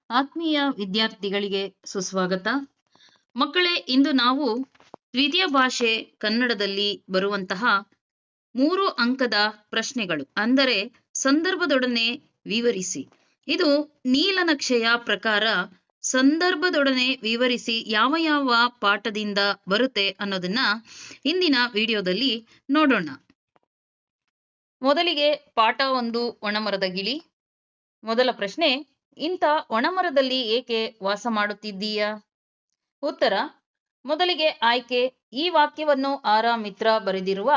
ಆತ್ಮೀಯ ವಿದ್ಯಾರ್ಥಿಗಳಿಗೆ ಸುಸ್ವಾಗತ. ಮಕ್ಕಳೇ, ಇಂದು ನಾವು ದ್ವಿತೀಯ ಭಾಷೆ ಕನ್ನಡದಲ್ಲಿ ಬರುವಂತಹ 3 ಅಂಕದ ಪ್ರಶ್ನೆಗಳು, ಅಂದರೆ ಸಂದರ್ಭದೊಡನೆ ವಿವರಿಸಿ. ಇದು ನೀಲನಕ್ಷೆಯ ಪ್ರಕಾರ ಸಂದರ್ಭದೊಡನೆ ವಿವರಿಸಿ ಯಾವ ಯಾವ ಪಾಠದಿಂದ ಬರುತ್ತೆ ಅನ್ನೋದನ್ನ ಇಂದಿನ ವಿಡಿಯೋದಲ್ಲಿ ನೋಡೋಣ. ಮೊದಲಿಗೆ ಪಾಠ 1, ಒಣಮರದ ಗಿಳಿ. ಮೊದಲ ಪ್ರಶ್ನೆ: ಇಂಥ ಒಣಮರದಲ್ಲಿ ಏಕೆ ವಾಸ ಮಾಡುತ್ತಿದ್ದೀಯಾ? ಉತ್ತರ: ಮೊದಲಿಗೆ ಆಯ್ಕೆ: ಈ ವಾಕ್ಯವನ್ನು ಆರ್. ಮಿತ್ರ ಬರೆದಿರುವ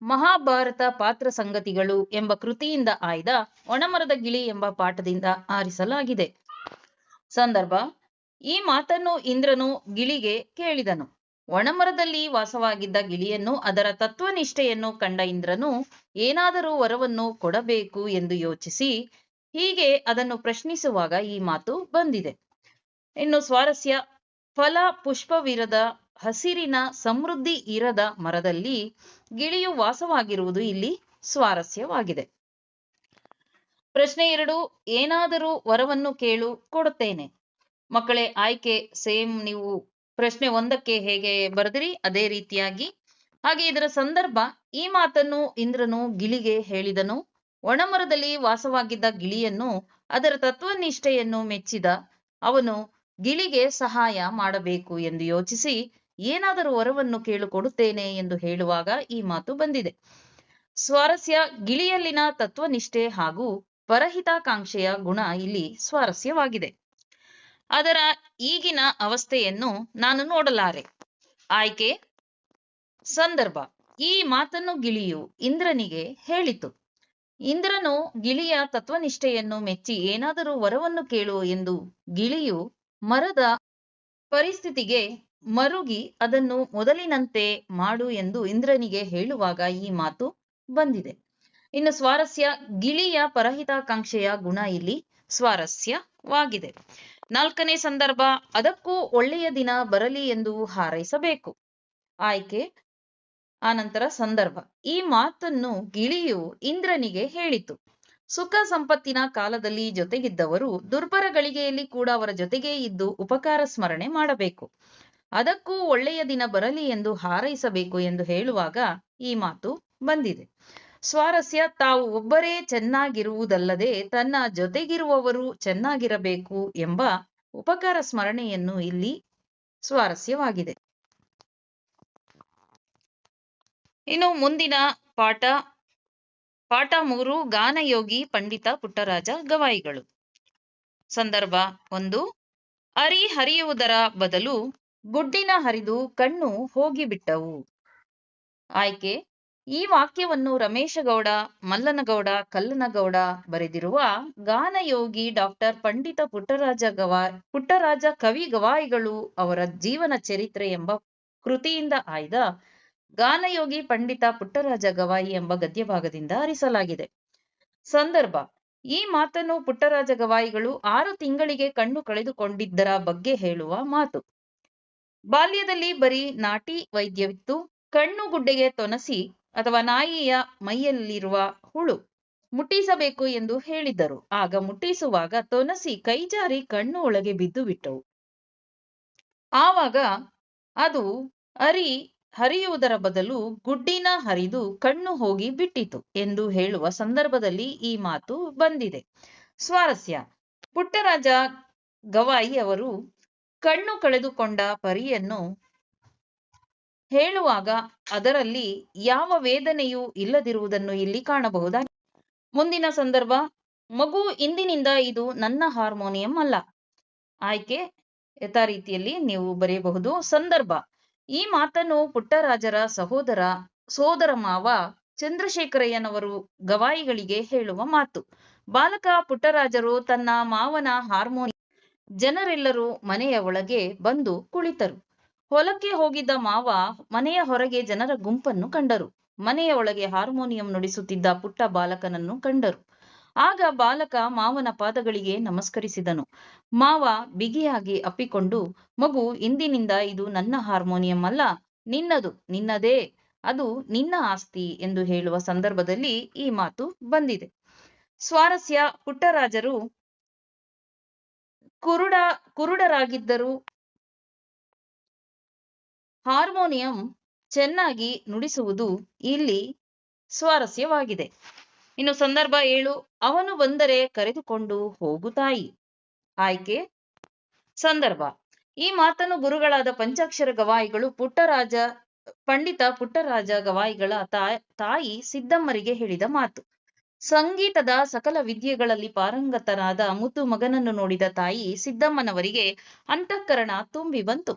ಮಹಾಭಾರತ ಪಾತ್ರ ಸಂಗತಿಗಳು ಎಂಬ ಕೃತಿಯಿಂದ ಆಯ್ದ ಒಣಮರದ ಗಿಳಿ ಎಂಬ ಪಾಠದಿಂದ ಆರಿಸಲಾಗಿದೆ. ಸಂದರ್ಭ: ಈ ಮಾತನ್ನು ಇಂದ್ರನು ಗಿಳಿಗೆ ಕೇಳಿದನು. ಒಣಮರದಲ್ಲಿ ವಾಸವಾಗಿದ್ದ ಗಿಳಿಯನ್ನು, ಅದರ ತತ್ವನಿಷ್ಠೆಯನ್ನು ಕಂಡ ಇಂದ್ರನು ಏನಾದರೂ ವರವನ್ನು ಕೊಡಬೇಕು ಎಂದು ಯೋಚಿಸಿ ಹೀಗೆ ಅದನ್ನು ಪ್ರಶ್ನಿಸುವಾಗ ಈ ಮಾತು ಬಂದಿದೆ. ಇನ್ನು ಸ್ವಾರಸ್ಯ: ಫಲ ಪುಷ್ಪವಿರದ, ಹಸಿರಿನ, ಸಮೃದ್ಧಿ ಇರದ ಮರದಲ್ಲಿ ಗಿಳಿಯು ವಾಸವಾಗಿರುವುದು ಇಲ್ಲಿ ಸ್ವಾರಸ್ಯವಾಗಿದೆ. ಪ್ರಶ್ನೆ 2: ಏನಾದರೂ ವರವನ್ನು ಕೇಳು, ಕೊಡುತ್ತೇನೆ. ಮಕ್ಕಳೇ, ಆಯ್ಕೆ ಸೇಮ್ ನೀವು ಪ್ರಶ್ನೆ 1ಕ್ಕೆ ಹೇಗೆ ಬರೆದಿರಿ ಅದೇ ರೀತಿಯಾಗಿ. ಹಾಗೆ ಇದರ ಸಂದರ್ಭ: ಈ ಮಾತನ್ನು ಇಂದ್ರನು ಗಿಳಿಗೆ ಹೇಳಿದನು. ಒಣಮರದಲ್ಲಿ ವಾಸವಾಗಿದ್ದ ಗಿಳಿಯನ್ನು, ಅದರ ತತ್ವನಿಷ್ಠೆಯನ್ನು ಮೆಚ್ಚಿದ ಅವನು ಗಿಳಿಗೆ ಸಹಾಯ ಮಾಡಬೇಕು ಎಂದು ಯೋಚಿಸಿ ಏನಾದರೂ ವರವನ್ನು ಕೇಳು, ಕೊಡುತ್ತೇನೆ ಎಂದು ಹೇಳುವಾಗ ಈ ಮಾತು ಬಂದಿದೆ. ಸ್ವಾರಸ್ಯ: ಗಿಳಿಯಲ್ಲಿನ ತತ್ವನಿಷ್ಠೆ ಹಾಗೂ ಪರಹಿತಾಕಾಂಕ್ಷೆಯ ಗುಣ ಇಲ್ಲಿ ಸ್ವಾರಸ್ಯವಾಗಿದೆ. ಅದರ ಈಗಿನ ಅವಸ್ಥೆಯನ್ನು ನಾನು ನೋಡಲಾರೆ. ಆಯ್ಕೆ. ಸಂದರ್ಭ: ಈ ಮಾತನ್ನು ಗಿಳಿಯು ಇಂದ್ರನಿಗೆ ಹೇಳಿತು. ಇಂದ್ರನು ಗಿಳಿಯ ತತ್ವನಿಷ್ಠೆಯನ್ನು ಮೆಚ್ಚಿ ಏನಾದರೂ ವರವನ್ನು ಕೇಳು ಎಂದು ಗಿಳಿಯು ಮರದ ಪರಿಸ್ಥಿತಿಗೆ ಮರುಗಿ ಅದನ್ನು ಮೊದಲಿನಂತೆ ಮಾಡು ಎಂದು ಇಂದ್ರನಿಗೆ ಹೇಳುವಾಗ ಈ ಮಾತು ಬಂದಿದೆ. ಇನ್ನು ಸ್ವಾರಸ್ಯ: ಗಿಳಿಯ ಪರಹಿತಾಕಾಂಕ್ಷೆಯ ಗುಣ ಇಲ್ಲಿ ಸ್ವಾರಸ್ಯವಾಗಿದೆ. 4ನೇ ಸಂದರ್ಭ: ಅದಕ್ಕೂ ಒಳ್ಳೆಯ ದಿನ ಬರಲಿ ಎಂದು ಹಾರೈಸಬೇಕು. ಆಯ್ಕೆ. ಆನಂತರ ಸಂದರ್ಭ: ಈ ಮಾತನ್ನು ಗಿಳಿಯು ಇಂದ್ರನಿಗೆ ಹೇಳಿತು. ಸುಖ ಸಂಪತ್ತಿನ ಕಾಲದಲ್ಲಿ ಜೊತೆಗಿದ್ದವರು ದುರ್ಬರ ಗಳಿಗೆಯಲ್ಲಿ ಕೂಡ ಅವರ ಜೊತೆಗೇ ಇದ್ದು ಉಪಕಾರ ಸ್ಮರಣೆ ಮಾಡಬೇಕು. ಅದಕ್ಕೂ ಒಳ್ಳೆಯ ದಿನ ಬರಲಿ ಎಂದು ಹಾರೈಸಬೇಕು ಎಂದು ಹೇಳುವಾಗ ಈ ಮಾತು ಬಂದಿದೆ. ಸ್ವಾರಸ್ಯ: ತಾವು ಒಬ್ಬರೇ ಚೆನ್ನಾಗಿರುವುದಲ್ಲದೆ ತನ್ನ ಜೊತೆಗಿರುವವರು ಚೆನ್ನಾಗಿರಬೇಕು ಎಂಬ ಉಪಕಾರ ಸ್ಮರಣೆಯನ್ನು ಇಲ್ಲಿ ಸ್ವಾರಸ್ಯವಾಗಿದೆ. ಇನ್ನು ಮುಂದಿನ ಪಾಠ 3, ಗಾನಯೋಗಿ ಪಂಡಿತ ಪುಟ್ಟರಾಜ ಗವಾಯಿಗಳು. ಸಂದರ್ಭ 1: ಅರಿ ಹರಿಯುವುದರ ಬದಲು ಗುಡ್ಡಿನ ಹರಿದು ಕಣ್ಣು ಹೋಗಿಬಿಟ್ಟವು. ಆಯ್ಕೆ. ಈ ವಾಕ್ಯವನ್ನು ರಮೇಶಗೌಡ, ಮಲ್ಲನಗೌಡ, ಕಲ್ಲನಗೌಡ ಬರೆದಿರುವ ಗಾನಯೋಗಿ ಡಾಕ್ಟರ್ ಪಂಡಿತ ಪುಟ್ಟರಾಜ ಕವಿ ಗವಾಯಿಗಳು ಅವರ ಜೀವನ ಚರಿತ್ರೆ ಎಂಬ ಕೃತಿಯಿಂದ ಆಯ್ದ ಗಾನಯೋಗಿ ಪಂಡಿತ ಪುಟ್ಟರಾಜ ಗವಾಯಿ ಎಂಬ ಗದ್ಯಭಾಗದಿಂದ ಆರಿಸಲಾಗಿದೆ. ಸಂದರ್ಭ: ಈ ಮಾತನ್ನು ಪುಟ್ಟರಾಜ ಗವಾಯಿಗಳು 6 ತಿಂಗಳಿಗೆ ಕಣ್ಣು ಕಳೆದುಕೊಂಡಿದ್ದರ ಬಗ್ಗೆ ಹೇಳುವ ಮಾತು. ಬಾಲ್ಯದಲ್ಲಿ ಬರೀ ನಾಟಿ ವೈದ್ಯವಿತ್ತು. ಕಣ್ಣು ಗುಡ್ಡೆಗೆ ತೊನಸಿ ಅಥವಾ ನಾಯಿಯ ಮೈಯಲ್ಲಿರುವ ಹುಳು ಮುಟ್ಟಿಸಬೇಕು ಎಂದು ಹೇಳಿದ್ದರು. ಆಗ ಮುಟ್ಟಿಸುವಾಗ ತೊನಸಿ ಕೈಜಾರಿ ಕಣ್ಣು ಒಳಗೆ ಬಿದ್ದು ಬಿಟ್ಟವು. ಆವಾಗ ಅದು ಅರಿ ಹರಿಯುವುದರ ಬದಲು ಗುಡ್ಡಿನ ಹರಿದು ಕಣ್ಣು ಹೋಗಿ ಬಿಟ್ಟಿತು ಎಂದು ಹೇಳುವ ಸಂದರ್ಭದಲ್ಲಿ ಈ ಮಾತು ಬಂದಿದೆ. ಸ್ವಾರಸ್ಯ: ಪುಟ್ಟರಾಜ ಗವಾಯಿ ಅವರು ಕಣ್ಣು ಕಳೆದುಕೊಂಡ ಪರಿಯನ್ನು ಹೇಳುವಾಗ ಅದರಲ್ಲಿ ಯಾವ ವೇದನೆಯೂ ಇಲ್ಲದಿರುವುದನ್ನು ಇಲ್ಲಿ ಕಾಣಬಹುದಾಗಿದೆ. ಮುಂದಿನ ಸಂದರ್ಭ: ಮಗು ಇಂದಿನಿಂದ ಇದು ನನ್ನ ಹಾರ್ಮೋನಿಯಂ ಅಲ್ಲ. ಆಯ್ಕೆ ಯಥಾ ರೀತಿಯಲ್ಲಿ ನೀವು ಬರೆಯಬಹುದು. ಸಂದರ್ಭ: ಈ ಮಾತನ್ನು ಪುಟ್ಟರಾಜರ ಸೋದರ ಮಾವ ಚಂದ್ರಶೇಖರಯ್ಯನವರು ಗವಾಯಿಗಳಿಗೆ ಹೇಳುವ ಮಾತು. ಬಾಲಕ ಪುಟ್ಟರಾಜರು ತನ್ನ ಮಾವನ ಹಾರ್ಮೋನಿಯಂ ಜನರೆಲ್ಲರೂ ಮನೆಯ ಒಳಗೆ ಬಂದು ಕುಳಿತರು. ಹೊಲಕ್ಕೆ ಹೋಗಿದ್ದ ಮಾವ ಮನೆಯ ಹೊರಗೆ ಜನರ ಗುಂಪನ್ನು ಕಂಡರು. ಮನೆಯ ಒಳಗೆ ಹಾರ್ಮೋನಿಯಂ ನುಡಿಸುತ್ತಿದ್ದ ಪುಟ್ಟ ಬಾಲಕನನ್ನು ಕಂಡರು. ಆಗ ಬಾಲಕ ಮಾವನ ಪಾದಗಳಿಗೆ ನಮಸ್ಕರಿಸಿದನು. ಮಾವ ಬಿಗಿಯಾಗಿ ಅಪ್ಪಿಕೊಂಡು, ಮಗು ಇಂದಿನಿಂದ ಇದು ನನ್ನ ಹಾರ್ಮೋನಿಯಂ ಅಲ್ಲ, ನಿನ್ನದು, ನಿನ್ನದೇ, ಅದು ನಿನ್ನ ಆಸ್ತಿ ಎಂದು ಹೇಳುವ ಸಂದರ್ಭದಲ್ಲಿ ಈ ಮಾತು ಬಂದಿದೆ. ಸ್ವಾರಸ್ಯ: ಪುಟ್ಟರಾಜರು ಕುರುಡ ಕುರುಡರಾಗಿದ್ದರೂ ಹಾರ್ಮೋನಿಯಂ ಚೆನ್ನಾಗಿ ನುಡಿಸುವುದು ಇಲ್ಲಿ ಸ್ವಾರಸ್ಯವಾಗಿದೆ. ಇನ್ನು ಸಂದರ್ಭ 7, ಅವನು ಬಂದರೆ ಕರೆದುಕೊಂಡು ಹೋಗು ತಾಯಿ. ಆಯ್ಕೆ ಸಂದರ್ಭ. ಈ ಮಾತನ್ನು ಗುರುಗಳಾದ ಪಂಚಾಕ್ಷರ ಗವಾಯಿಗಳು ಪಂಡಿತ ಪುಟ್ಟರಾಜ ಗವಾಯಿಗಳ ತಾಯಿ ಸಿದ್ದಮ್ಮರಿಗೆ ಹೇಳಿದ ಮಾತು. ಸಂಗೀತದ ಸಕಲ ವಿದ್ಯೆಗಳಲ್ಲಿ ಪಾರಂಗತನಾದ ಮುದ್ದು ಮಗನನ್ನು ನೋಡಿದ ತಾಯಿ ಸಿದ್ದಮ್ಮನವರಿಗೆ ಅಂತಃಕರಣ ತುಂಬಿ ಬಂತು.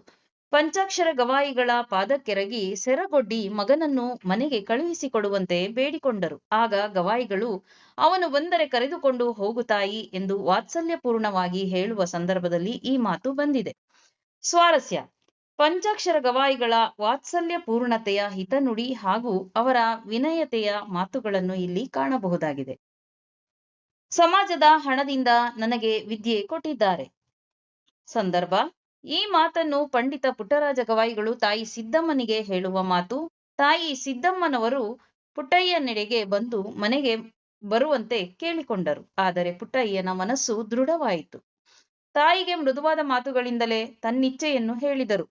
ಪಂಚಾಕ್ಷರ ಗವಾಯಿಗಳ ಪಾದಕ್ಕೆರಗಿ ಸೆರಗೊಡ್ಡಿ ಮಗನನ್ನು ಮನೆಗೆ ಕಳುಹಿಸಿಕೊಡುವಂತೆ ಬೇಡಿಕೊಂಡರು. ಆಗ ಗವಾಯಿಗಳು ಅವನು ಬಂದರೆ ಕರೆದುಕೊಂಡು ಹೋಗು ತಾಯಿ ಎಂದು ವಾತ್ಸಲ್ಯಪೂರ್ಣವಾಗಿ ಹೇಳುವ ಸಂದರ್ಭದಲ್ಲಿ ಈ ಮಾತು ಬಂದಿದೆ. ಸ್ವಾರಸ್ಯ. ಪಂಚಾಕ್ಷರ ಗವಾಯಿಗಳ ವಾತ್ಸಲ್ಯಪೂರ್ಣತೆಯ ಹಿತನುಡಿ ಹಾಗೂ ಅವರ ವಿನಯತೆಯ ಮಾತುಗಳನ್ನು ಇಲ್ಲಿ ಕಾಣಬಹುದಾಗಿದೆ. ಸಮಾಜದ ಹಣದಿಂದ ನನಗೆ ವಿದ್ಯೆ ಕೊಟ್ಟಿದ್ದಾರೆ. ಸಂದರ್ಭ. ಈ ಮಾತನ್ನು ಪಂಡಿತ ಪುಟ್ಟರಾಜ ಗವಾಯಿಗಳು ತಾಯಿ ಸಿದ್ದಮ್ಮನಿಗೆ ಹೇಳುವ ಮಾತು. ತಾಯಿ ಸಿದ್ದಮ್ಮನವರು ಪುಟ್ಟಯ್ಯನೆಡೆಗೆ ಬಂದು ಮನೆಗೆ ಬರುವಂತೆ ಕೇಳಿಕೊಂಡರು. ಆದರೆ ಪುಟ್ಟಯ್ಯನ ಮನಸ್ಸು ದೃಢವಾಯಿತು. ತಾಯಿಗೆ ಮೃದುವಾದ ಮಾತುಗಳಿಂದಲೇ ತನ್ನಿಚ್ಛೆಯನ್ನು ಹೇಳಿದರು.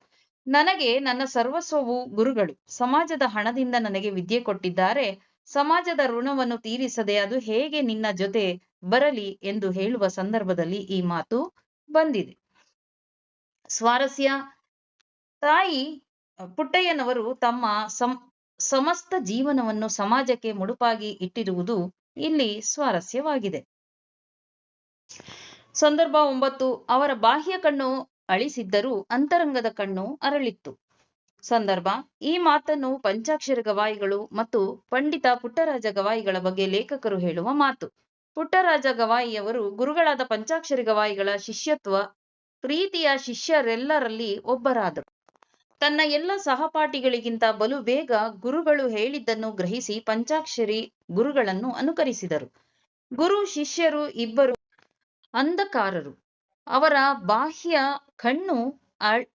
ನನಗೆ ನನ್ನ ಸರ್ವಸ್ವವು ಗುರುಗಳು. ಸಮಾಜದ ಹಣದಿಂದ ನನಗೆ ವಿದ್ಯೆ ಕೊಟ್ಟಿದ್ದಾರೆ. ಸಮಾಜದ ಋಣವನ್ನು ತೀರಿಸದೆ ಅದು ಹೇಗೆ ನಿನ್ನ ಜೊತೆ ಬರಲಿ ಎಂದು ಹೇಳುವ ಸಂದರ್ಭದಲ್ಲಿ ಈ ಮಾತು ಬಂದಿದೆ. ಸ್ವಾರಸ್ಯ. ತಾಯಿ ಪುಟ್ಟಯ್ಯನವರು ತಮ್ಮ ಸಮಸ್ತ ಜೀವನವನ್ನು ಸಮಾಜಕ್ಕೆ ಮುಡುಪಾಗಿ ಇಟ್ಟಿರುವುದು ಇಲ್ಲಿ ಸ್ವಾರಸ್ಯವಾಗಿದೆ. ಸಂದರ್ಭ 9, ಅವರ ಬಾಹ್ಯ ಕಣ್ಣು ಅಳಿಸಿದ್ದರೂ ಅಂತರಂಗದ ಕಣ್ಣು ಅರಳಿತ್ತು. ಸಂದರ್ಭ. ಈ ಮಾತನ್ನು ಪಂಚಾಕ್ಷರ ಗವಾಯಿಗಳು ಮತ್ತು ಪಂಡಿತ ಪುಟ್ಟರಾಜ ಗವಾಯಿಗಳ ಬಗ್ಗೆ ಲೇಖಕರು ಹೇಳುವ ಮಾತು. ಪುಟ್ಟರಾಜ ಗವಾಯಿಯವರು ಗುರುಗಳಾದ ಪಂಚಾಕ್ಷರಿ ಗವಾಯಿಗಳ ಶಿಷ್ಯತ್ವ ಪ್ರೀತಿಯ ಶಿಷ್ಯರೆಲ್ಲರಲ್ಲಿ ಒಬ್ಬರಾದರು. ತನ್ನ ಎಲ್ಲ ಸಹಪಾಠಿಗಳಿಗಿಂತ ಬಲು ಬೇಗ ಗುರುಗಳು ಹೇಳಿದ್ದನ್ನು ಗ್ರಹಿಸಿ ಪಂಚಾಕ್ಷರಿ ಗುರುಗಳನ್ನು ಅನುಕರಿಸಿದರು. ಗುರು ಶಿಷ್ಯರು ಇಬ್ಬರು ಅಂಧಕಾರರು. ಅವರ ಬಾಹ್ಯ ಕಣ್ಣು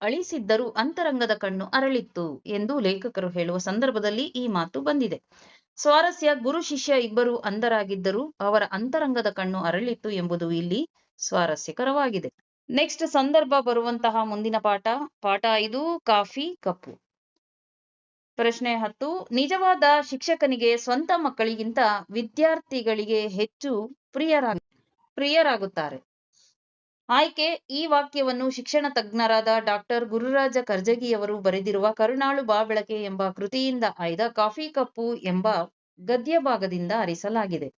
ಅಳಿಸಿದ್ದರೂ ಅಂತರಂಗದ ಕಣ್ಣು ಅರಳಿತ್ತು ಎಂದು ಲೇಖಕರು ಹೇಳುವ ಸಂದರ್ಭದಲ್ಲಿ ಈ ಮಾತು ಬಂದಿದೆ. ಸ್ವಾರಸ್ಯ. ಗುರು ಶಿಷ್ಯ ಇಬ್ಬರು ಅಂಧರಾಗಿದ್ದರೂ ಅವರ ಅಂತರಂಗದ ಕಣ್ಣು ಅರಳಿತ್ತು ಎಂಬುದು ಇಲ್ಲಿ ಸ್ವಾರಸ್ಯಕರವಾಗಿದೆ. ನೆಕ್ಸ್ಟ್ ಸಂದರ್ಭ ಬರುವಂತಹ ಮುಂದಿನ ಪಾಠ 5, ಕಾಫಿ ಕಪ್ಪು. ಪ್ರಶ್ನೆ 10, ನಿಜವಾದ ಶಿಕ್ಷಕನಿಗೆ ಸ್ವಂತ ಮಕ್ಕಳಿಗಿಂತ ವಿದ್ಯಾರ್ಥಿಗಳಿಗೆ ಹೆಚ್ಚು ಪ್ರಿಯರಾಗುತ್ತಾರೆ. ಆಯ್ಕೆ. ಈ ವಾಕ್ಯವನ್ನು ಶಿಕ್ಷಣ ತಜ್ಞರಾದ ಡಾಕ್ಟರ್ ಗುರುರಾಜ ಕರ್ಜಗಿಯವರು ಬರೆದಿರುವ ಕರುಣಾಳು ಬಾಬೆಳಕೆ ಎಂಬ ಕೃತಿಯಿಂದ ಆಯ್ದ ಕಾಫಿ ಕಪ್ಪು ಎಂಬ ಗದ್ಯ ಭಾಗದಿಂದ ಆರಿಸಲಾಗಿದೆ.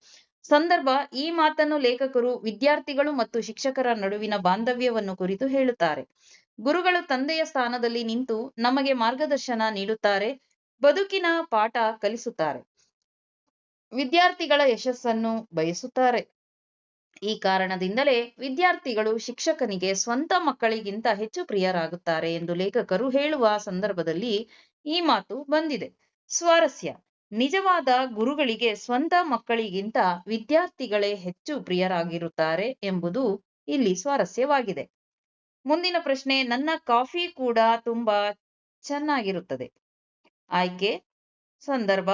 ಸಂದರ್ಭ. ಈ ಮಾತನ್ನು ಲೇಖಕರು ವಿದ್ಯಾರ್ಥಿಗಳು ಮತ್ತು ಶಿಕ್ಷಕರ ನಡುವಿನ ಬಾಂಧವ್ಯವನ್ನು ಕುರಿತು ಹೇಳುತ್ತಾರೆ. ಗುರುಗಳು ತಂದೆಯ ಸ್ಥಾನದಲ್ಲಿ ನಿಂತು ನಮಗೆ ಮಾರ್ಗದರ್ಶನ ನೀಡುತ್ತಾರೆ, ಬದುಕಿನ ಪಾಠ ಕಲಿಸುತ್ತಾರೆ, ವಿದ್ಯಾರ್ಥಿಗಳ ಯಶಸ್ಸನ್ನು ಬಯಸುತ್ತಾರೆ. ಈ ಕಾರಣದಿಂದಲೇ ವಿದ್ಯಾರ್ಥಿಗಳು ಶಿಕ್ಷಕನಿಗೆ ಸ್ವಂತ ಮಕ್ಕಳಿಗಿಂತ ಹೆಚ್ಚು ಪ್ರಿಯರಾಗುತ್ತಾರೆ ಎಂದು ಲೇಖಕರು ಹೇಳುವ ಸಂದರ್ಭದಲ್ಲಿ ಈ ಮಾತು ಬಂದಿದೆ. ಸ್ವಾರಸ್ಯ. ನಿಜವಾದ ಗುರುಗಳಿಗೆ ಸ್ವಂತ ಮಕ್ಕಳಿಗಿಂತ ವಿದ್ಯಾರ್ಥಿಗಳೇ ಹೆಚ್ಚು ಪ್ರಿಯರಾಗಿರುತ್ತಾರೆ ಎಂಬುದು ಇಲ್ಲಿ ಸ್ವಾರಸ್ಯವಾಗಿದೆ. ಮುಂದಿನ ಪ್ರಶ್ನೆ. ನನ್ನ ಕಾಫಿ ಕೂಡ ತುಂಬಾ ಚೆನ್ನಾಗಿರುತ್ತದೆ. ಆಯ್ಕೆ. ಸಂದರ್ಭ.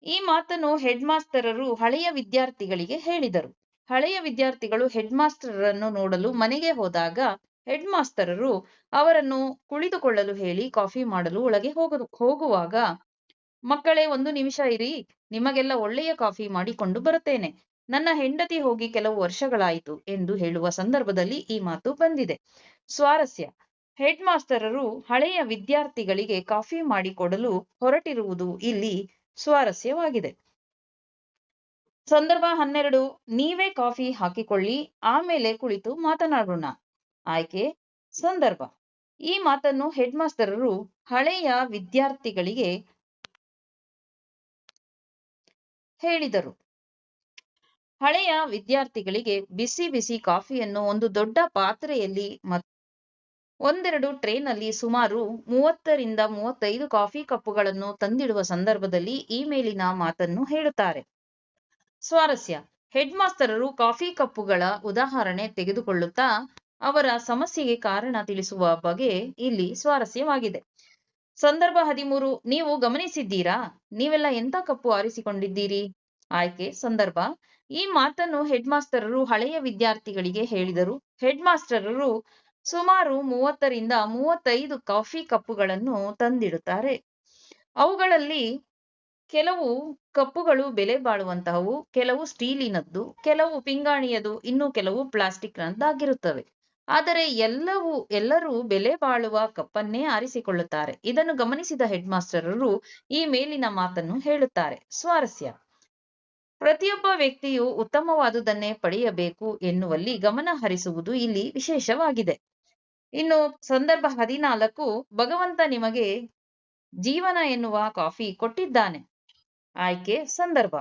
ಈ ಮಾತನ್ನು ಹೆಡ್ ಮಾಸ್ಟರರು ಹಳೆಯ ವಿದ್ಯಾರ್ಥಿಗಳಿಗೆ ಹೇಳಿದರು. ಹಳೆಯ ವಿದ್ಯಾರ್ಥಿಗಳು ಹೆಡ್ ಮಾಸ್ಟರನ್ನು ನೋಡಲು ಮನೆಗೆ ಹೋದಾಗ ಹೆಡ್ ಮಾಸ್ಟರರು ಅವರನ್ನು ಕುಳಿತುಕೊಳ್ಳಲು ಹೇಳಿ ಕಾಫಿ ಮಾಡಲು ಒಳಗೆ ಹೋಗುವಾಗ, ಮಕ್ಕಳೇ 1 ನಿಮಿಷ ಇರಿ, ನಿಮಗೆಲ್ಲ ಒಳ್ಳೆಯ ಕಾಫಿ ಮಾಡಿಕೊಂಡು ಬರುತ್ತೇನೆ, ನನ್ನ ಹೆಂಡತಿ ಹೋಗಿ ಕೆಲವು ವರ್ಷಗಳಾಯಿತು ಎಂದು ಹೇಳುವ ಸಂದರ್ಭದಲ್ಲಿ ಈ ಮಾತು ಬಂದಿದೆ. ಸ್ವಾರಸ್ಯ. ಹೆಡ್ ಮಾಸ್ಟರರು ಹಳೆಯ ವಿದ್ಯಾರ್ಥಿಗಳಿಗೆ ಕಾಫಿ ಮಾಡಿಕೊಡಲು ಹೊರಟಿರುವುದು ಇಲ್ಲಿ ಸ್ವಾರಸ್ಯವಾಗಿದೆ. ಸಂದರ್ಭ 12, ನೀವೇ ಕಾಫಿ ಹಾಕಿಕೊಳ್ಳಿ, ಆಮೇಲೆ ಕುಳಿತು ಮಾತನಾಡೋಣ. ಆಯ್ಕೆ. ಸಂದರ್ಭ. ಈ ಮಾತನ್ನು ಹೆಡ್ ಮಾಸ್ಟರರು ಹಳೆಯ ವಿದ್ಯಾರ್ಥಿಗಳಿಗೆ ಹೇಳಿದರು. ಹಳೆಯ ವಿದ್ಯಾರ್ಥಿಗಳಿಗೆ ಬಿಸಿ ಬಿಸಿ ಕಾಫಿಯನ್ನು ಒಂದು ದೊಡ್ಡ ಪಾತ್ರೆಯಲ್ಲಿ ಒಂದೆರಡು ಟ್ರೇನಲ್ಲಿ ಸುಮಾರು 30ರಿಂದ 35 ಕಾಫಿ ಕಪ್ಪುಗಳನ್ನು ತಂದಿಡುವ ಸಂದರ್ಭದಲ್ಲಿ ಈ ಮೇಲಿನ ಮಾತನ್ನು ಹೇಳುತ್ತಾರೆ. ಸ್ವಾರಸ್ಯ. ಹೆಡ್ ಮಾಸ್ಟರರು ಕಾಫಿ ಕಪ್ಪುಗಳ ಉದಾಹರಣೆ ತೆಗೆದುಕೊಳ್ಳುತ್ತಾ ಅವರ ಸಮಸ್ಯೆಗೆ ಕಾರಣ ತಿಳಿಸುವ ಬಗೆ ಇಲ್ಲಿ ಸ್ವಾರಸ್ಯವಾಗಿದೆ. ಸಂದರ್ಭ 13, ನೀವು ಗಮನಿಸಿದ್ದೀರಾ, ನೀವೆಲ್ಲ ಎಂಥ ಕಪ್ಪು ಆರಿಸಿಕೊಂಡಿದ್ದೀರಿ? ಆಯ್ಕೆ ಸಂದರ್ಭ: ಈ ಮಾತನ್ನು ಹೆಡ್ ಮಾಸ್ಟರರು ಹಳೆಯ ವಿದ್ಯಾರ್ಥಿಗಳಿಗೆ ಹೇಳಿದರು. ಹೆಡ್ ಮಾಸ್ಟರರು ಸುಮಾರು 30 ರಿಂದ 35 ಕಾಫಿ ಕಪ್ಪುಗಳನ್ನು ತಂದಿಡುತ್ತಾರೆ. ಅವುಗಳಲ್ಲಿ ಕೆಲವು ಕಪ್ಪುಗಳು ಬೆಲೆ ಬಾಳುವಂತಹವು, ಕೆಲವು ಸ್ಟೀಲಿನದ್ದು, ಕೆಲವು ಪಿಂಗಾಣಿಯದು, ಇನ್ನು ಕೆಲವು ಪ್ಲಾಸ್ಟಿಕ್‌ನದ್ದಾಗಿರುತ್ತವೆ. ಆದರೆ ಎಲ್ಲರೂ ಬೆಲೆ ಬಾಳುವ ಕಪ್ಪನ್ನೇ ಆರಿಸಿಕೊಳ್ಳುತ್ತಾರೆ. ಇದನ್ನು ಗಮನಿಸಿದ ಹೆಡ್ ಮಾಸ್ಟರರು ಈ ಮೇಲಿನ ಮಾತನ್ನು ಹೇಳುತ್ತಾರೆ. ಸ್ವಾರಸ್ಯ: ಪ್ರತಿಯೊಬ್ಬ ವ್ಯಕ್ತಿಯು ಉತ್ತಮವಾದುದನ್ನೇ ಪಡೆಯಬೇಕು ಎನ್ನುವಲ್ಲಿ ಗಮನ ಹರಿಸುವುದು ಇಲ್ಲಿ ವಿಶೇಷವಾಗಿದೆ. ಇನ್ನು ಸಂದರ್ಭ 14: ಭಗವಂತ ನಿಮಗೆ ಜೀವನ ಎನ್ನುವ ಕಾಫಿ ಕೊಟ್ಟಿದ್ದಾನೆ. ಆಯ್ಕೆ ಸಂದರ್ಭ: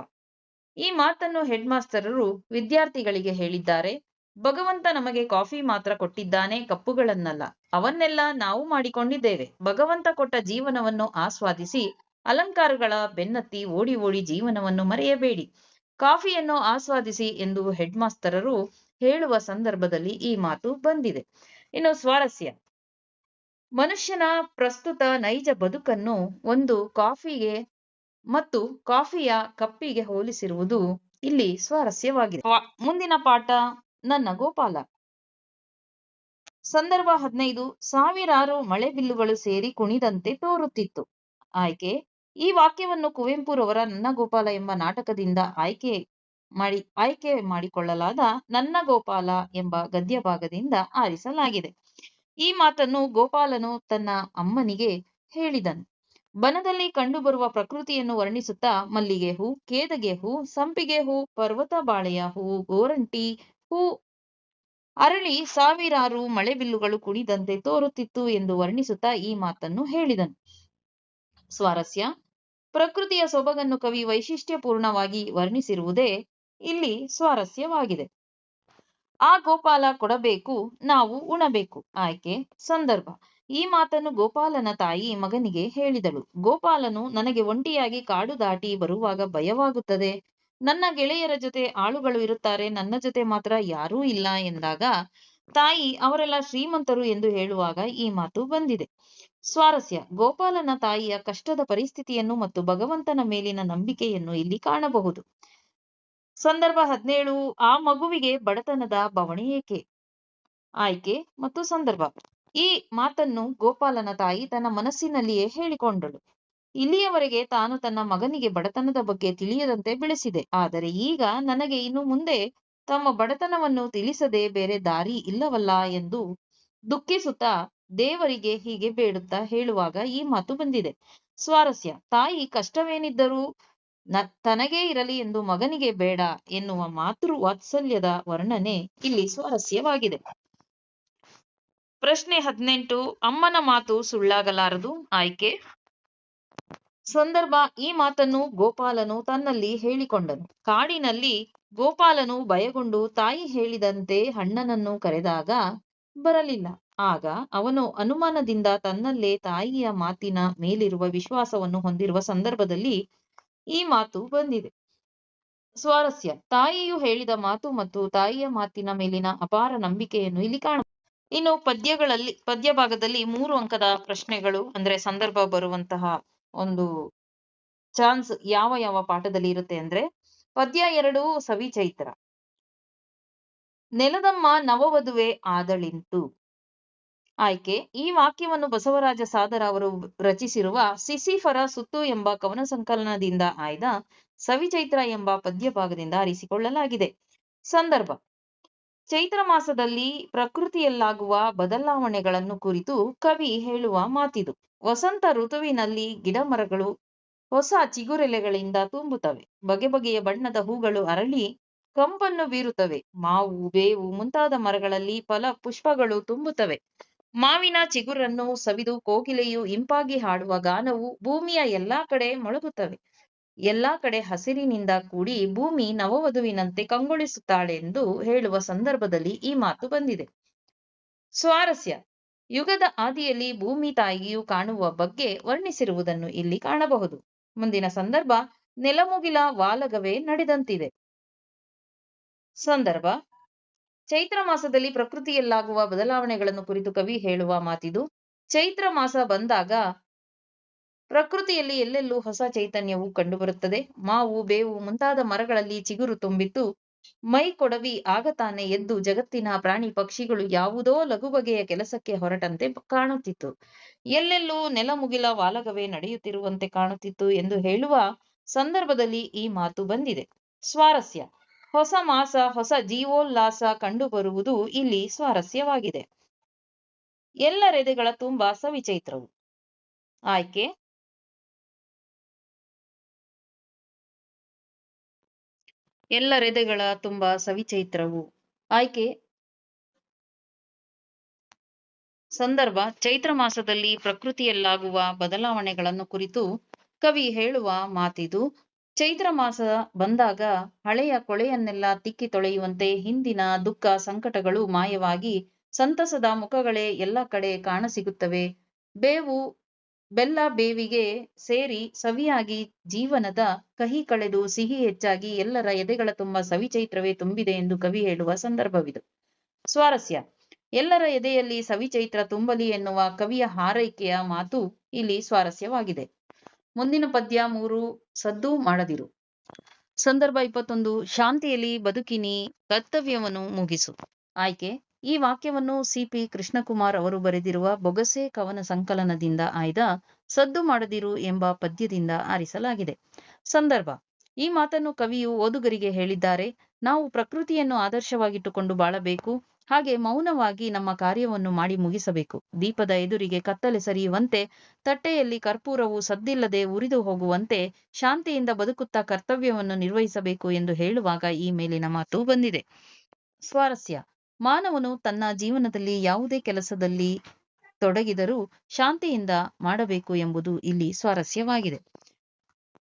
ಈ ಮಾತನ್ನು ಹೆಡ್ ಮಾಸ್ಟರರು ವಿದ್ಯಾರ್ಥಿಗಳಿಗೆ ಹೇಳಿದ್ದಾರೆ. ಭಗವಂತ ನಮಗೆ ಕಾಫಿ ಮಾತ್ರ ಕೊಟ್ಟಿದ್ದಾನೆ, ಕಪ್ಪುಗಳನ್ನಲ್ಲ. ಅವನ್ನೆಲ್ಲ ನಾವು ಮಾಡಿಕೊಂಡಿದ್ದೇವೆ. ಭಗವಂತ ಕೊಟ್ಟ ಜೀವನವನ್ನು ಆಸ್ವಾದಿಸಿ, ಅಲಂಕಾರಗಳ ಬೆನ್ನತ್ತಿ ಓಡಿ ಓಡಿ ಜೀವನವನ್ನು ಮರೆಯಬೇಡಿ. ಕಾಫಿಯನ್ನು ಆಸ್ವಾದಿಸಿ ಎಂದು ಹೆಡ್ ಮಾಸ್ಟರರು ಹೇಳುವ ಸಂದರ್ಭದಲ್ಲಿ ಈ ಮಾತು ಬಂದಿದೆ. ಇನ್ನು ಸ್ವಾರಸ್ಯ: ಮನುಷ್ಯನ ಪ್ರಸ್ತುತ ನೈಜ ಬದುಕನ್ನು ಒಂದು ಕಾಫಿಗೆ ಮತ್ತು ಕಾಫಿಯ ಕಪ್ಪಿಗೆ ಹೋಲಿಸಿರುವುದು ಇಲ್ಲಿ ಸ್ವಾರಸ್ಯವಾಗಿದೆ. ಮುಂದಿನ ಪಾಠ ನನ್ನ ಗೋಪಾಲ. ಸಂದರ್ಭ 15: ಸಾವಿರಾರು ಮಳೆಬಿಲ್ಲುಗಳು ಸೇರಿ ಕುಣಿದಂತೆ ತೋರುತ್ತಿತ್ತು. ಆಯ್ಕೆ: ಈ ವಾಕ್ಯವನ್ನು ಕುವೆಂಪುರವರ ನನ್ನ ಗೋಪಾಲ ಎಂಬ ನಾಟಕದಿಂದ ಆಯ್ಕೆ ಮಾಡಿಕೊಳ್ಳಲಾದ ನನ್ನ ಗೋಪಾಲ ಎಂಬ ಗದ್ಯ ಭಾಗದಿಂದ ಆರಿಸಲಾಗಿದೆ. ಈ ಮಾತನ್ನು ಗೋಪಾಲನು ತನ್ನ ಅಮ್ಮನಿಗೆ ಹೇಳಿದನು. ಬನದಲ್ಲಿ ಕಂಡುಬರುವ ಪ್ರಕೃತಿಯನ್ನು ವರ್ಣಿಸುತ್ತಾ ಮಲ್ಲಿಗೆ ಹೂ, ಕೇದಗೆ ಹೂ, ಸಂಪಿಗೆ ಹೂ, ಪರ್ವತ ಬಾಳೆಯ ಹೂ, ಗೋರಂಟಿ ಹೂ ಅರಳಿ ಸಾವಿರಾರು ಮಳೆಬಿಲ್ಲುಗಳು ಕುಣಿದಂತೆ ತೋರುತ್ತಿತ್ತು ಎಂದು ವರ್ಣಿಸುತ್ತಾ ಈ ಮಾತನ್ನು ಹೇಳಿದನು. ಸ್ವಾರಸ್ಯ: ಪ್ರಕೃತಿಯ ಸೊಬಗನ್ನು ಕವಿ ವೈಶಿಷ್ಟ್ಯಪೂರ್ಣವಾಗಿ ವರ್ಣಿಸಿರುವುದೇ ಇಲ್ಲಿ ಸ್ವಾರಸ್ಯವಾಗಿದೆ. ಆ ಗೋಪಾಲ ಕೊಡಬೇಕು, ನಾವು ಉಣಬೇಕು. ಆಯ್ಕೆ ಸಂದರ್ಭ: ಈ ಮಾತನ್ನು ಗೋಪಾಲನ ತಾಯಿ ಮಗನಿಗೆ ಹೇಳಿದಳು. ಗೋಪಾಲನು ನನಗೆ ಒಂಟಿಯಾಗಿ ಕಾಡು ದಾಟಿ ಬರುವಾಗ ಭಯವಾಗುತ್ತದೆ. ನನ್ನ ಗೆಳೆಯರ ಜೊತೆ ಆಳುಗಳು ಇರುತ್ತಾರೆ, ನನ್ನ ಜೊತೆ ಮಾತ್ರ ಯಾರೂ ಇಲ್ಲ ಎಂದಾಗ ತಾಯಿ ಅವರೆಲ್ಲ ಶ್ರೀಮಂತರು ಎಂದು ಹೇಳುವಾಗ ಈ ಮಾತು ಬಂದಿದೆ. ಸ್ವಾರಸ್ಯ: ಗೋಪಾಲನ ತಾಯಿಯ ಕಷ್ಟದ ಪರಿಸ್ಥಿತಿಯನ್ನು ಮತ್ತು ಭಗವಂತನ ಮೇಲಿನ ನಂಬಿಕೆಯನ್ನು ಇಲ್ಲಿ ಕಾಣಬಹುದು. ಸಂದರ್ಭ 17: ಆ ಮಗುವಿಗೆ ಬಡತನದ ಬವಣೆ ಏಕೆ? ಆಯ್ಕೆ ಮತ್ತು ಸಂದರ್ಭ: ಈ ಮಾತನ್ನು ಗೋಪಾಲನ ತಾಯಿ ತನ್ನ ಮನಸ್ಸಿನಲ್ಲಿಯೇ ಹೇಳಿಕೊಂಡಳು. ಇಲ್ಲಿಯವರೆಗೆ ತಾನು ತನ್ನ ಮಗನಿಗೆ ಬಡತನದ ಬಗ್ಗೆ ತಿಳಿಯದಂತೆ ಬೆಳೆಸಿದೆ. ಆದರೆ ಈಗ ನನಗೆ ಇನ್ನು ಮುಂದೆ ತಮ್ಮ ಬಡತನವನ್ನು ತಿಳಿಸದೆ ಬೇರೆ ದಾರಿ ಇಲ್ಲವಲ್ಲ ಎಂದು ದುಃಖಿಸುತ್ತಾ ದೇವರಿಗೆ ಹೀಗೆ ಬೇಡುತ್ತಾ ಹೇಳುವಾಗ ಈ ಮಾತು ಬಂದಿದೆ. ಸ್ವಾರಸ್ಯ: ತಾಯಿ ಕಷ್ಟವೇನಿದ್ದರೂ ತನಗೇ ಇರಲಿ ಎಂದು ಮಗನಿಗೆ ಬೇಡ ಎನ್ನುವ ಮಾತೃ ವಾತ್ಸಲ್ಯದ ವರ್ಣನೆ ಇಲ್ಲಿ ಸ್ವಾರಸ್ಯವಾಗಿದೆ. ಪ್ರಶ್ನೆ 18: ಅಮ್ಮನ ಮಾತು ಸುಳ್ಳಾಗಲಾರದು. ಆಯ್ಕೆ ಸಂದರ್ಭ: ಈ ಮಾತನ್ನು ಗೋಪಾಲನು ತನ್ನಲ್ಲಿ ಹೇಳಿಕೊಂಡನು. ಕಾಡಿನಲ್ಲಿ ಗೋಪಾಲನು ಭಯಗೊಂಡು ತಾಯಿ ಹೇಳಿದಂತೆ ಅಣ್ಣನನ್ನು ಕರೆದಾಗ ಬರಲಿಲ್ಲ. ಆಗ ಅವನು ಅನುಮಾನದಿಂದ ತನ್ನಲ್ಲೇ ತಾಯಿಯ ಮಾತಿನ ಮೇಲಿರುವ ವಿಶ್ವಾಸವನ್ನು ಹೊಂದಿರುವ ಸಂದರ್ಭದಲ್ಲಿ ಈ ಮಾತು ಬಂದಿದೆ. ಸ್ವಾರಸ್ಯ: ತಾಯಿಯು ಹೇಳಿದ ಮಾತು ಮತ್ತು ತಾಯಿಯ ಮಾತಿನ ಮೇಲಿನ ಅಪಾರ ನಂಬಿಕೆಯನ್ನು ಇಲ್ಲಿ ಕಾಣಬಹುದು. ಇನ್ನು ಪದ್ಯ ಭಾಗದಲ್ಲಿ 3 ಅಂಕದ ಪ್ರಶ್ನೆಗಳು ಅಂದ್ರೆ ಸಂದರ್ಭ ಬರುವಂತಹ ಒಂದು ಚಾನ್ಸ್ ಯಾವ ಪಾಠದಲ್ಲಿ ಇರುತ್ತೆ ಅಂದ್ರೆ ಪದ್ಯ 2 ಸವಿಚೈತ್ರ. ನೆಲದಮ್ಮ ನವವಧುವೆ ಆದಳಿಂತು. ಆಯ್ಕೆ: ಈ ವಾಕ್ಯವನ್ನು ಬಸವರಾಜ ಸಾದರ ಅವರು ರಚಿಸಿರುವ ಸಿಸಿಫರ ಸುತ್ತು ಎಂಬ ಕವನ ಸಂಕಲನದಿಂದ ಆಯ್ದ ಸವಿಚೈತ್ರ ಎಂಬ ಪದ್ಯ ಭಾಗದಿಂದ ಆರಿಸಿಕೊಳ್ಳಲಾಗಿದೆ. ಸಂದರ್ಭ: ಚೈತ್ರ ಮಾಸದಲ್ಲಿ ಪ್ರಕೃತಿಯಲ್ಲಾಗುವ ಬದಲಾವಣೆಗಳನ್ನು ಕುರಿತು ಕವಿ ಹೇಳುವ ಮಾತಿದು. ವಸಂತ ಋತುವಿನಲ್ಲಿ ಗಿಡಮರಗಳು ಹೊಸ ಚಿಗುರೆಲೆಗಳಿಂದ ತುಂಬುತ್ತವೆ. ಬಗೆ ಬಗೆಯ ಬಣ್ಣದ ಹೂಗಳು ಅರಳಿ ಕಂಪನ್ನು ಬೀರುತ್ತವೆ. ಮಾವು, ಬೇವು ಮುಂತಾದ ಮರಗಳಲ್ಲಿ ಫಲ ಪುಷ್ಪಗಳು ತುಂಬುತ್ತವೆ. ಮಾವಿನ ಚಿಗುರನ್ನು ಸವಿದು ಕೋಗಿಲೆಯು ಇಂಪಾಗಿ ಹಾಡುವ ಗಾನವು ಭೂಮಿಯ ಎಲ್ಲಾ ಕಡೆ ಮೊಳಗುತ್ತವೆ. ಎಲ್ಲಾ ಕಡೆ ಹಸಿರಿನಿಂದ ಕೂಡಿ ಭೂಮಿ ನವವಧುವಿನಂತೆ ಕಂಗೊಳಿಸುತ್ತಾಳೆಂದು ಹೇಳುವ ಸಂದರ್ಭದಲ್ಲಿ ಈ ಮಾತು ಬಂದಿದೆ. ಸ್ವಾರಸ್ಯ: ಯುಗದ ಆದಿಯಲ್ಲಿ ಭೂಮಿ ತಾಯಿಯು ಕಾಣುವ ಬಗ್ಗೆ ವರ್ಣಿಸಿರುವುದನ್ನು ಇಲ್ಲಿ ಕಾಣಬಹುದು. ಮುಂದಿನ ಸಂದರ್ಭ: ನೆಲಮುಗಿಲ ವಾಲಗವೇ ನಡೆದಂತಿದೆ. ಸಂದರ್ಭ: ಚೈತ್ರ ಮಾಸದಲ್ಲಿ ಪ್ರಕೃತಿಯಲ್ಲಾಗುವ ಬದಲಾವಣೆಗಳನ್ನು ಕುರಿತು ಕವಿ ಹೇಳುವ ಮಾತಿದು. ಚೈತ್ರ ಮಾಸ ಬಂದಾಗ ಪ್ರಕೃತಿಯಲ್ಲಿ ಎಲ್ಲೆಲ್ಲೂ ಹೊಸ ಚೈತನ್ಯವು ಕಂಡುಬರುತ್ತದೆ. ಮಾವು, ಬೇವು ಮುಂತಾದ ಮರಗಳಲ್ಲಿ ಚಿಗುರು ತುಂಬಿತ್ತು. ಮೈ ಕೊಡವಿ ಆಗ ತಾನೇ ಎದ್ದು ಜಗತ್ತಿನ ಪ್ರಾಣಿ ಪಕ್ಷಿಗಳು ಯಾವುದೋ ಲಘು ಬಗೆಯ ಕೆಲಸಕ್ಕೆ ಹೊರಟಂತೆ ಕಾಣುತ್ತಿತ್ತು. ಎಲ್ಲೆಲ್ಲೂ ನೆಲಮುಗಿಲ ವಾಲಗವೇ ನಡೆಯುತ್ತಿರುವಂತೆ ಕಾಣುತ್ತಿತ್ತು ಎಂದು ಹೇಳುವ ಸಂದರ್ಭದಲ್ಲಿ ಈ ಮಾತು ಬಂದಿದೆ. ಸ್ವಾರಸ್ಯ: ಹೊಸ ಮಾಸ, ಹೊಸ ಜೀವೋಲ್ಲಾಸ ಕಂಡುಬರುವುದು ಇಲ್ಲಿ ಸ್ವಾರಸ್ಯವಾಗಿದೆ. ಎಲ್ಲರೆದೆಗಳ ತುಂಬ ಸವಿಚೈತ್ರವು. ಆಯ್ಕೆ: ಎಲ್ಲರೆದೆಗಳ ತುಂಬ ಸವಿಚೈತ್ರವು. ಆಯ್ಕೆ: ಸಂದರ್ಭ: ಚೈತ್ರ ಮಾಸದಲ್ಲಿ ಪ್ರಕೃತಿಯಲ್ಲಾಗುವ ಬದಲಾವಣೆಗಳನ್ನು ಕುರಿತು ಕವಿ ಹೇಳುವ ಮಾತಿದು. ಚೈತ್ರ ಮಾಸ ಬಂದಾಗ ಹಳೆಯ ಕೊಳೆಯನ್ನೆಲ್ಲ ತಿಕ್ಕಿ ತೊಳೆಯುವಂತೆ ಹಿಂದಿನ ದುಃಖ ಸಂಕಟಗಳು ಮಾಯವಾಗಿ ಸಂತಸದ ಮುಖಗಳೇ ಎಲ್ಲ ಕಡೆ ಕಾಣಸಿಗುತ್ತವೆ. ಬೆಲ್ಲ ಬೇವಿಗೆ ಸೇರಿ ಸವಿಯಾಗಿ ಜೀವನದ ಕಹಿ ಕಳೆದು ಸಿಹಿ ಹೆಚ್ಚಾಗಿ ಎಲ್ಲರ ಎದೆಗಳ ತುಂಬ ಸವಿಚೈತ್ರವೇ ತುಂಬಿದೆ ಎಂದು ಕವಿ ಹೇಳುವ ಸಂದರ್ಭವಿದು. ಸ್ವಾರಸ್ಯ: ಎಲ್ಲರ ಎದೆಯಲ್ಲಿ ಸವಿಚೈತ್ರ ತುಂಬಲಿ ಎನ್ನುವ ಕವಿಯ ಹಾರೈಕೆಯ ಮಾತು ಇಲ್ಲಿ ಸ್ವಾರಸ್ಯವಾಗಿದೆ. ಮುಂದಿನ ಪದ್ಯ 3. ಸದ್ದು ಮಾಡದಿರು. ಸಂದರ್ಭ 21. ಶಾಂತಿಯಲ್ಲಿ ಬದುಕಿನಿ, ಕರ್ತವ್ಯವನ್ನು ಮುಗಿಸು. ಆಯ್ಕೆ: ಈ ವಾಕ್ಯವನ್ನು ಸಿ.ಪಿ. ಕೃಷ್ಣಕುಮಾರ್ ಅವರು ಬರೆದಿರುವ ಬೊಗಸೆ ಕವನ ಸಂಕಲನದಿಂದ ಆಯ್ದ ಸದ್ದು ಮಾಡದಿರು ಎಂಬ ಪದ್ಯದಿಂದ ಆರಿಸಲಾಗಿದೆ. ಸಂದರ್ಭ: ಈ ಮಾತನ್ನು ಕವಿಯು ಓದುಗರಿಗೆ ಹೇಳಿದ್ದಾರೆ. ನಾವು ಪ್ರಕೃತಿಯನ್ನು ಆದರ್ಶವಾಗಿಟ್ಟುಕೊಂಡು ಬಾಳಬೇಕು. ಹಾಗೆ ಮೌನವಾಗಿ ನಮ್ಮ ಕಾರ್ಯವನ್ನು ಮಾಡಿ ಮುಗಿಸಬೇಕು. ದೀಪದ ಎದುರಿಗೆ ಕತ್ತಲೆ ಸರಿಯುವಂತೆ, ತಟ್ಟೆಯಲ್ಲಿ ಕರ್ಪೂರವು ಸದ್ದಿಲ್ಲದೆ ಉರಿದು ಹೋಗುವಂತೆ ಶಾಂತಿಯಿಂದ ಬದುಕುತ್ತಾ ಕರ್ತವ್ಯವನ್ನು ನಿರ್ವಹಿಸಬೇಕು ಎಂದು ಹೇಳುವಾಗ ಈ ಮೇಲಿನ ಮಾತು ಬಂದಿದೆ. ಸ್ವಾರಸ್ಯ: ಮಾನವನು ತನ್ನ ಜೀವನದಲ್ಲಿ ಯಾವುದೇ ಕೆಲಸದಲ್ಲಿ ತೊಡಗಿದರೂ ಶಾಂತಿಯಿಂದ ಮಾಡಬೇಕು ಎಂಬುದು ಇಲ್ಲಿ ಸ್ವಾರಸ್ಯವಾಗಿದೆ.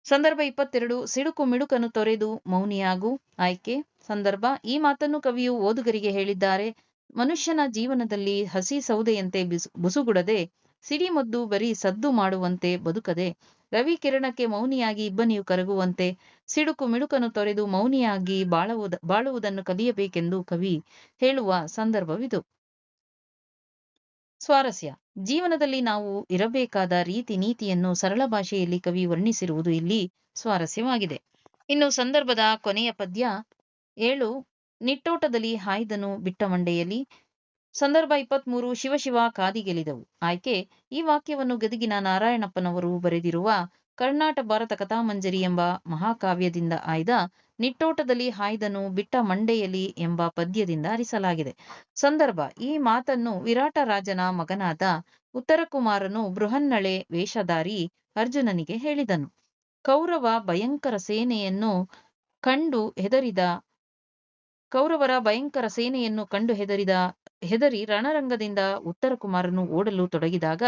ಸಂದರ್ಭ 22. ಸಿಡುಕು ಮಿಡುಕನ್ನು ತೊರೆದು ಮೌನಿಯಾಗು. ಆಯ್ಕೆ: ಸಂದರ್ಭ: ಈ ಮಾತನ್ನು ಕವಿಯು ಓದುಗರಿಗೆ ಹೇಳಿದ್ದಾರೆ. ಮನುಷ್ಯನ ಜೀವನದಲ್ಲಿ ಹಸಿ ಸೌದೆಯಂತೆ ಬುಸುಗುಡದೆ, ಸಿಡಿಮದ್ದು ಬರೀ ಸದ್ದು ಮಾಡುವಂತೆ ಬದುಕದೆ, ರವಿ ಕಿರಣಕ್ಕೆ ಮೌನಿಯಾಗಿ ಇಬ್ಬನಿಯು ಕರಗುವಂತೆ ಸಿಡುಕು ಮಿಡುಕನ್ನು ತೊರೆದು ಮೌನಿಯಾಗಿ ಬಾಳುವುದನ್ನು ಕಲಿಯಬೇಕೆಂದು ಕವಿ ಹೇಳುವ ಸಂದರ್ಭವಿದು. ಸ್ವಾರಸ್ಯ: ಜೀವನದಲ್ಲಿ ನಾವು ಇರಬೇಕಾದ ರೀತಿ ನೀತಿಯನ್ನು ಸರಳ ಭಾಷೆಯಲ್ಲಿ ಕವಿ ವರ್ಣಿಸಿರುವುದು ಇಲ್ಲಿ ಸ್ವಾರಸ್ಯವಾಗಿದೆ. ಇನ್ನು ಸಂದರ್ಭದ ಕೊನೆಯ ಪದ್ಯ 7. ನಿಟ್ಟೋಟದಲ್ಲಿ ಹಾಯ್ದನು ಬಿಟ್ಟ ಮಂಡೆಯಲ್ಲಿ. ಸಂದರ್ಭ 23. ಶಿವ ಶಿವ ಕಾದಿಗೆಲಿದವು. ಆಯ್ಕೆ: ಈ ವಾಕ್ಯವನ್ನು ಗದಗಿನ ನಾರಾಯಣಪ್ಪನವರು ಬರೆದಿರುವ ಕರ್ನಾಟ ಭಾರತ ಕಥಾಮಂಜರಿ ಎಂಬ ಮಹಾಕಾವ್ಯದಿಂದ ಆಯ್ದ ನಿಟ್ಟೋಟದಲ್ಲಿ ಹಾಯ್ದನು ಬಿಟ್ಟ ಮಂಡೆಯಲಿ ಎಂಬ ಪದ್ಯದಿಂದ ಆರಿಸಲಾಗಿದೆ. ಸಂದರ್ಭ: ಈ ಮಾತನ್ನು ವಿರಾಟ ರಾಜನ ಮಗನಾದ ಉತ್ತರಕುಮಾರನು ಬೃಹನ್ನಳೆ ವೇಷಧಾರಿ ಅರ್ಜುನನಿಗೆ ಹೇಳಿದನು. ಕೌರವರ ಭಯಂಕರ ಸೇನೆಯನ್ನು ಕಂಡು ಹೆದರಿ ರಣರಂಗದಿಂದ ಉತ್ತರಕುಮಾರನು ಓಡಲು ತೊಡಗಿದಾಗ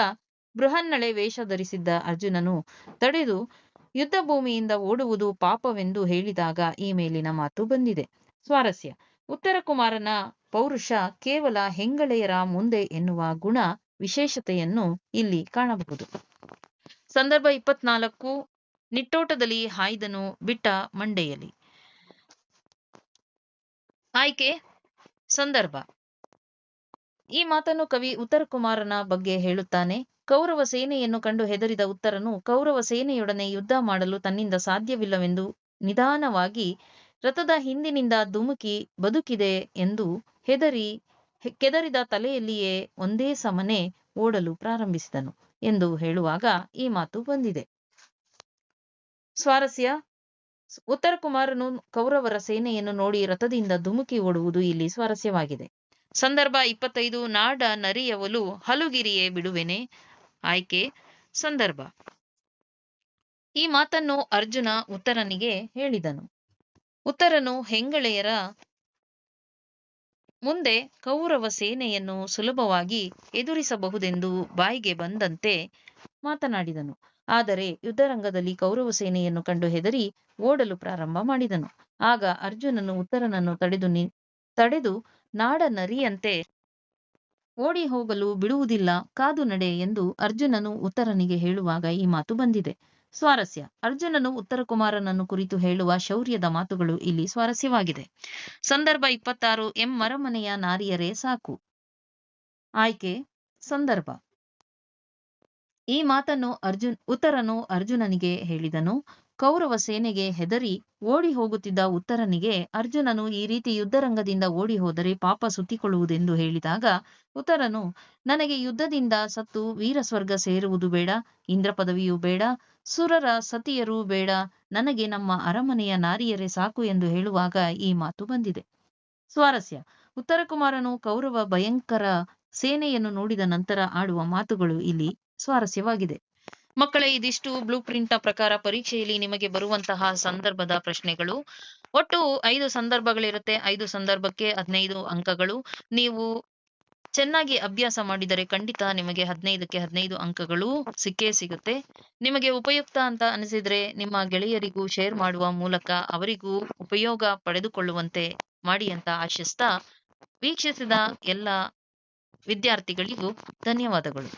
ಬೃಹನ್ನಳೆ ವೇಷ ಧರಿಸಿದ್ದ ಅರ್ಜುನನು ತಡೆದು ಯುದ್ಧ ಭೂಮಿಯಿಂದ ಓಡುವುದು ಪಾಪವೆಂದು ಹೇಳಿದಾಗ ಈ ಮೇಲಿನ ಮಾತು ಬಂದಿದೆ. ಸ್ವಾರಸ್ಯ: ಉತ್ತರಕುಮಾರನ ಪೌರುಷ ಕೇವಲ ಹೆಂಗಳೆಯರ ಮುಂದೆ ಎನ್ನುವ ಗುಣ ವಿಶೇಷತೆಯನ್ನು ಇಲ್ಲಿ ಕಾಣಬಹುದು. ಸಂದರ್ಭ 24. ನಿಟ್ಟೋಟದಲ್ಲಿ ಹಾಯ್ದನು ಬಿಟ್ಟ ಮಂಡೆಯಲ್ಲಿ. ಆಯ್ಕೆ: ಸಂದರ್ಭ: ಈ ಮಾತನ್ನು ಕವಿ ಉತ್ತರಕುಮಾರನ ಬಗ್ಗೆ ಹೇಳುತ್ತಾನೆ. ಕೌರವ ಸೇನೆಯನ್ನು ಕಂಡು ಹೆದರಿದ ಉತ್ತರನು ಕೌರವ ಸೇನೆಯೊಡನೆ ಯುದ್ಧ ಮಾಡಲು ತನ್ನಿಂದ ಸಾಧ್ಯವಿಲ್ಲವೆಂದು ನಿಧಾನವಾಗಿ ರಥದ ಹಿಂದಿನಿಂದ ಧುಮುಕಿ ಬದುಕಿದೆ ಎಂದು ಕೆದರಿದ ತಲೆಯಲ್ಲಿಯೇ ಒಂದೇ ಸಮನೆ ಓಡಲು ಪ್ರಾರಂಭಿಸಿದನು ಎಂದು ಹೇಳುವಾಗ ಈ ಮಾತು ಬಂದಿದೆ. ಸ್ವಾರಸ್ಯ: ಉತ್ತರಕುಮಾರನು ಕೌರವರ ಸೇನೆಯನ್ನು ನೋಡಿ ರಥದಿಂದ ಧುಮುಕಿ ಓಡುವುದು ಇಲ್ಲಿ ಸ್ವಾರಸ್ಯವಾಗಿದೆ. ಸಂದರ್ಭ 25. ನಾಡ ನರಿಯವಲು ಹಲುಗಿರಿಯೇ ಬಿಡುವೆನೆ. ಆಯ್ಕೆ: ಸಂದರ್ಭ: ಈ ಮಾತನ್ನು ಅರ್ಜುನ ಉತ್ತರನಿಗೆ ಹೇಳಿದನು. ಉತ್ತರನು ಹೆಂಗಳೆಯರ ಮುಂದೆ ಕೌರವ ಸೇನೆಯನ್ನು ಸುಲಭವಾಗಿ ಎದುರಿಸಬಹುದೆಂದು ಬಾಯಿಗೆ ಬಂದಂತೆ ಮಾತನಾಡಿದನು. ಆದರೆ ಯುದ್ಧರಂಗದಲ್ಲಿ ಕೌರವ ಸೇನೆಯನ್ನು ಕಂಡು ಹೆದರಿ ಓಡಲು ಪ್ರಾರಂಭ ಮಾಡಿದನು. ಆಗ ಅರ್ಜುನನು ಉತ್ತರನನ್ನು ತಡೆದು ನಾಡ ನರಿಯಂತೆ ಓಡಿ ಹೋಗಲು ಬಿಡುವುದಿಲ್ಲ, ಕಾದು ನಡೆ ಎಂದು ಅರ್ಜುನನು ಉತ್ತರನಿಗೆ ಹೇಳುವಾಗ ಈ ಮಾತು ಬಂದಿದೆ. ಸ್ವಾರಸ್ಯ: ಅರ್ಜುನನು ಉತ್ತರಕುಮಾರನನ್ನು ಕುರಿತು ಹೇಳುವ ಶೌರ್ಯದ ಮಾತುಗಳು ಇಲ್ಲಿ ಸ್ವಾರಸ್ಯವಾಗಿದೆ. ಸಂದರ್ಭ 26. ಮರಮನೆಯ ನಾರಿಯರೇ ಸಾಕು. ಆಯ್ಕೆ: ಸಂದರ್ಭ: ಈ ಮಾತನ್ನು ಉತ್ತರನು ಅರ್ಜುನನಿಗೆ ಹೇಳಿದನು. ಕೌರವ ಸೇನೆಗೆ ಹೆದರಿ ಓಡಿ ಹೋಗುತ್ತಿದ್ದ ಉತ್ತರನಿಗೆ ಅರ್ಜುನನು ಈ ರೀತಿ ಯುದ್ಧರಂಗದಿಂದ ಓಡಿ ಹೋದರೆ ಪಾಪ ಸುತ್ತಿಕೊಳ್ಳುವುದೆಂದು ಹೇಳಿದಾಗ ಉತ್ತರನು, ನನಗೆ ಯುದ್ಧದಿಂದ ಸತ್ತು ವೀರಸ್ವರ್ಗ ಸೇರುವುದು ಬೇಡ, ಇಂದ್ರ ಪದವಿಯೂ ಬೇಡ, ಸುರರ ಸತಿಯರೂ ಬೇಡ, ನನಗೆ ನಮ್ಮ ಅರಮನೆಯ ನಾರಿಯರೇ ಸಾಕು ಎಂದು ಹೇಳುವಾಗ ಈ ಮಾತು ಬಂದಿದೆ. ಸ್ವಾರಸ್ಯ: ಉತ್ತರಕುಮಾರನು ಕೌರವ ಭಯಂಕರ ಸೇನೆಯನ್ನು ನೋಡಿದ ನಂತರ ಆಡುವ ಮಾತುಗಳು ಇಲ್ಲಿ ಸ್ವಾರಸ್ಯವಾಗಿದೆ. ಮಕ್ಕಳೇ, ಇದಿಷ್ಟು ಬ್ಲೂ ಪ್ರಿಂಟ್ನ ಪ್ರಕಾರ ಪರೀಕ್ಷೆಯಲ್ಲಿ ನಿಮಗೆ ಬರುವಂತಹ ಸಂದರ್ಭದ ಪ್ರಶ್ನೆಗಳು. ಒಟ್ಟು 5 ಸಂದರ್ಭಗಳಿರುತ್ತೆ. 5 ಸಂದರ್ಭಕ್ಕೆ 15 ಅಂಕಗಳು. ನೀವು ಚೆನ್ನಾಗಿ ಅಭ್ಯಾಸ ಮಾಡಿದರೆ ಖಂಡಿತ ನಿಮಗೆ 15ಕ್ಕೆ 15 ಅಂಕಗಳು ಸಿಕ್ಕೇ ಸಿಗುತ್ತೆ. ನಿಮಗೆ ಉಪಯುಕ್ತ ಅಂತ ಅನಿಸಿದ್ರೆ ನಿಮ್ಮ ಗೆಳೆಯರಿಗೂ ಶೇರ್ ಮಾಡುವ ಮೂಲಕ ಅವರಿಗೂ ಉಪಯೋಗ ಪಡೆದುಕೊಳ್ಳುವಂತೆ ಮಾಡಿ ಅಂತ ಆಶಿಸ್ತಾ, ವೀಕ್ಷಿಸಿದ ಎಲ್ಲ ವಿದ್ಯಾರ್ಥಿಗಳಿಗೂ ಧನ್ಯವಾದಗಳು.